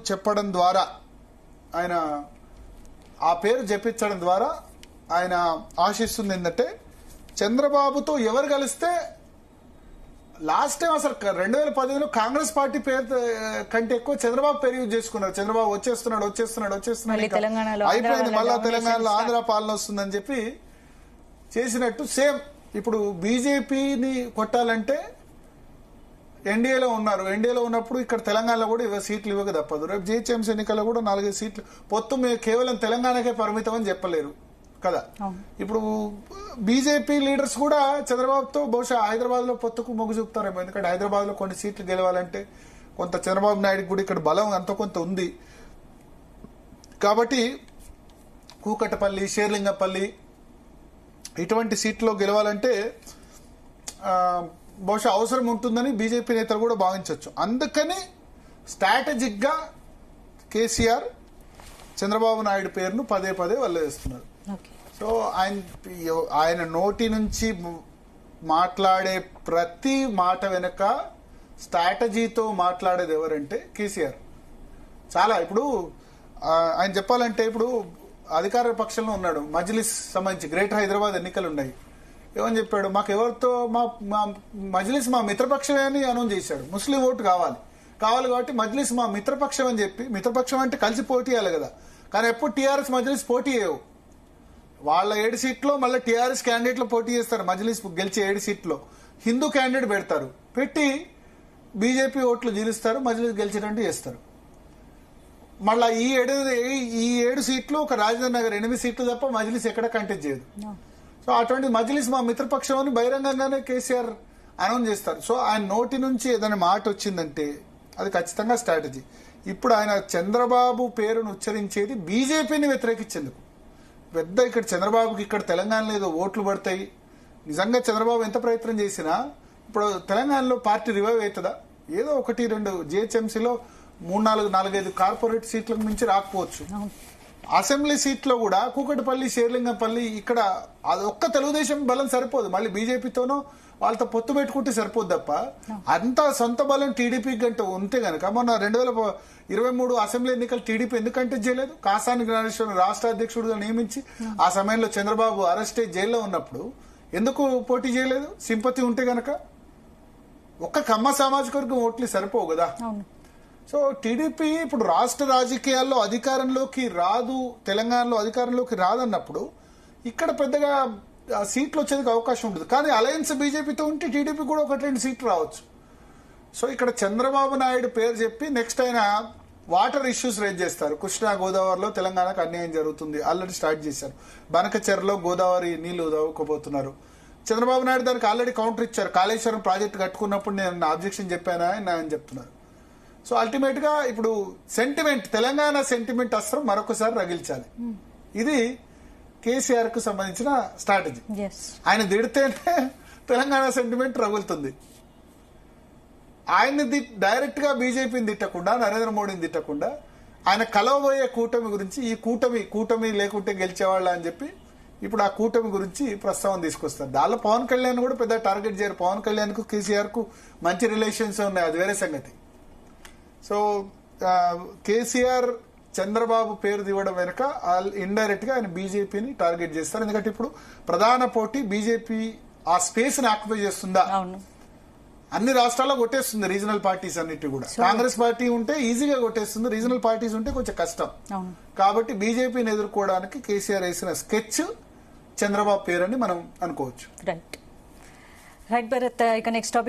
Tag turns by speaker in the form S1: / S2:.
S1: చెప్పడం ద్వారా ఆయన ఆ పేరు జపించడం ద్వారా ఆయన ఆశిస్తుంది ఏంటంటే చంద్రబాబుతో ఎవరు కలిస్తే లాస్ట్ టైం అసలు 2015లో కాంగ్రెస్ పార్టీ పేరు కంటే ఎక్కువ చంద్రబాబు పేరు యూజ్ చేసుకున్నారు. చంద్రబాబు వచ్చేస్తున్నాడు అయిపోయింది, మళ్ళా తెలంగాణలో ఆంధ్ర పాలన వస్తుందని చెప్పి చేసినట్టు సేమ్ ఇప్పుడు బీజేపీని కొట్టాలంటే ఎన్డీఏలో ఉన్నారు. ఎన్డీఏలో ఉన్నప్పుడు ఇక్కడ తెలంగాణలో కూడా సీట్లు ఇవ్వక తప్పదు. రేపు జీహెచ్ఎంసీ ఎన్నికల్లో కూడా 4 సీట్లు పొత్తు కేవలం తెలంగాణకే పరిమితం అని చెప్పలేరు కదా. ఇప్పుడు బీజేపీ లీడర్స్ కూడా చంద్రబాబుతో బహుశా హైదరాబాద్ లో పొత్తుకు మొగ్గు చూపుతారేమో. ఎందుకంటే హైదరాబాద్ లో కొన్ని సీట్లు గెలవాలంటే కొంత చంద్రబాబు నాయుడు కూడా ఇక్కడ బలం అంత కొంత ఉంది కాబట్టి కూకట్పల్లి, షేర్లింగపల్లి ఇటువంటి సీట్లో గెలవాలంటే బహుశా అవసరం ఉంటుందని బీజేపీ నేతలు కూడా భావించవచ్చు. అందుకని స్ట్రాటజిక్ గా కేసీఆర్ చంద్రబాబు నాయుడు పేరును పదే పదే వల్లేస్తున్నారు. సో ఆయన నోటి నుంచి మాట్లాడే ప్రతి మాట వెనక స్ట్రాటజీతో మాట్లాడేది ఎవరంటే కేసీఆర్. చాలా ఇప్పుడు ఆయన చెప్పాలంటే ఇప్పుడు అధికార పక్షంలో ఉన్నాడు. మజ్లిస్ సంబంధించి గ్రేటర్ హైదరాబాద్ ఎన్నికలు ఉన్నాయి. ఏమని చెప్పాడు, మాకు ఎవరితో మా మజ్లిస్ మా మిత్రపక్షమే అని అనౌన్స్ చేశాడు. ముస్లిం ఓటు కావాలి కాబట్టి మజ్లిస్ మా మిత్రపక్షం అని చెప్పి, మిత్రపక్షం అంటే కలిసి పోటీ చేయాలి కదా. కానీ ఎప్పుడు టీఆర్ఎస్ మజ్లిస్ పోటీ చేయవు. వాళ్ళ 7 సీట్లో మళ్ళీ టీఆర్ఎస్ క్యాండిడేట్లు పోటీ చేస్తారు. మజ్లిస్ గెలిచే 7 సీట్లో హిందూ క్యాండిడేట్ పెడతారు, పెట్టి బీజేపీ ఓట్లు జీలుస్తారు, మజ్లిస్ గెలిచేటట్టు చేస్తారు. మళ్ళీ ఈ 7 సీట్లు ఒక రాజధాని నగర్ 8 సీట్లు తప్ప మజ్లిస్ ఎక్కడ కంటెస్ట్ చేయదు. సో అటువంటి మజ్లిస్ మా మిత్రపక్షం అని బహిరంగంగానే కేసీఆర్ అనౌన్స్ చేస్తారు. సో ఆయన నోటి నుంచి ఏదైనా మాట వచ్చిందంటే అది ఖచ్చితంగా స్ట్రాటజీ. ఇప్పుడు ఆయన చంద్రబాబు పేరును ఉచ్చరించేది బీజేపీని వ్యతిరేకించేందుకు. పెద్ద ఇక్కడ చంద్రబాబుకి ఇక్కడ తెలంగాణలో ఏదో ఓట్లు పడతాయి. నిజంగా చంద్రబాబు ఎంత ప్రయత్నం చేసినా ఇప్పుడు తెలంగాణలో పార్టీ రివైవ్ అవుతుందా? ఏదో 1-2 జిహెచ్ఎంసీలో 3-4-5 కార్పొరేట్ సీట్లకు మించి రాకపోవచ్చు. అసెంబ్లీ సీట్లో కూడా కూకట్పల్లి, షేర్లింగంపల్లి ఇక్కడ అది ఒక్క తెలుగుదేశం బలం సరిపోదు. మళ్ళీ బీజేపీతోనో వాళ్ళతో పొత్తు పెట్టుకుంటే సరిపోదు తప్ప అంత సొంత బలం టీడీపీ గంట ఉంటే గనక మొన్న 2023 అసెంబ్లీ ఎన్నికలు టీడీపీ ఎందుకంటే చేయలేదు? కాసాని జ్ఞానేశ్వరం రాష్ట్ర అధ్యక్షుడిగా నియమించి ఆ సమయంలో చంద్రబాబు అరెస్ట్ అయ్యి జైల్లో ఉన్నప్పుడు ఎందుకు పోటీ చేయలేదు? సింపతి ఉంటే గనక ఒక్క కమ్మ సామాజిక వర్గం ఓట్లు సరిపోవు కదా. సో టీడీపీ ఇప్పుడు రాష్ట్ర రాజకీయాల్లో అధికారంలోకి రాదు, తెలంగాణలో అధికారంలోకి రాదన్నప్పుడు ఇక్కడ పెద్దగా సీట్లు వచ్చేందుకు అవకాశం ఉంటుంది. కానీ అలయన్స్ బీజేపీతో ఉంటే టీడీపీ కూడా 1-2 సీట్లు రావచ్చు. సో ఇక్కడ చంద్రబాబు నాయుడు పేరు చెప్పి నెక్స్ట్ ఆయన వాటర్ ఇష్యూస్ రేజ్ చేస్తారు. కృష్ణా గోదావరిలో తెలంగాణకు అన్యాయం జరుగుతుంది, ఆల్రెడీ స్టార్ట్ చేశారు. బనకచెర్లో గోదావరి నీళ్లు దవ్వుకోబోతున్నారు. చంద్రబాబు నాయుడు దానికి ఆల్రెడీ కౌంటర్ ఇచ్చారు. కాళేశ్వరం ప్రాజెక్టు కట్టుకున్నప్పుడు నేను ఆబ్జెక్షన్ చెప్పానా అని ఆయన చెప్తున్నారు. సో అల్టిమేట్ గా ఇప్పుడు సెంటిమెంట్, తెలంగాణ సెంటిమెంట్ అస్త్రం మరొకసారి రగిల్చాలి. ఇది కేసీఆర్ కు సంబంధించిన స్ట్రాటజీ. ఆయన తిడితేనే తెలంగాణ సెంటిమెంట్ రగులుతుంది. ఆయన్ని డైరెక్ట్ గా బీజేపీని తిట్టకుండా, నరేంద్ర మోడీని తిట్టకుండా ఆయన కలవబోయే కూటమి గురించి, ఈ కూటమి లేకుంటే గెలిచేవాళ్ళ అని చెప్పి ఇప్పుడు ఆ కూటమి గురించి ప్రస్తావన తీసుకొస్తారు. దానిలో పవన్ కళ్యాణ్ కూడా పెద్ద టార్గెట్ చేయరు. పవన్ కళ్యాణ్ కు కేసీఆర్ కు మంచి రిలేషన్స్ ఉన్నాయి, అది వేరే సంగతి. సో కేసీఆర్ చంద్రబాబు పేరు దివ్వడం వెనుక ఇండైరెక్ట్ గా ఆయన బీజేపీని టార్గెట్ చేస్తారు. ఎందుకంటే ఇప్పుడు ప్రధాన పోటీ బీజేపీ ఆ స్పేస్ ని ఆక్యుపై చేస్తుందా? అన్ని రాష్ట్రాల్లో కొట్టేస్తుంది రీజనల్ పార్టీస్ అన్నిటి కూడా. కాంగ్రెస్ పార్టీ ఉంటే ఈజీగా కొట్టేస్తుంది, రీజనల్ పార్టీస్ ఉంటే కొంచెం కష్టం. కాబట్టి బీజేపీని ఎదుర్కోవడానికి కేసీఆర్ వేసిన స్కెచ్ చంద్రబాబు పేరు అని మనం అనుకోవచ్చు.
S2: రైట్ భరత్, ఇక నెక్స్ట్ టాపిక్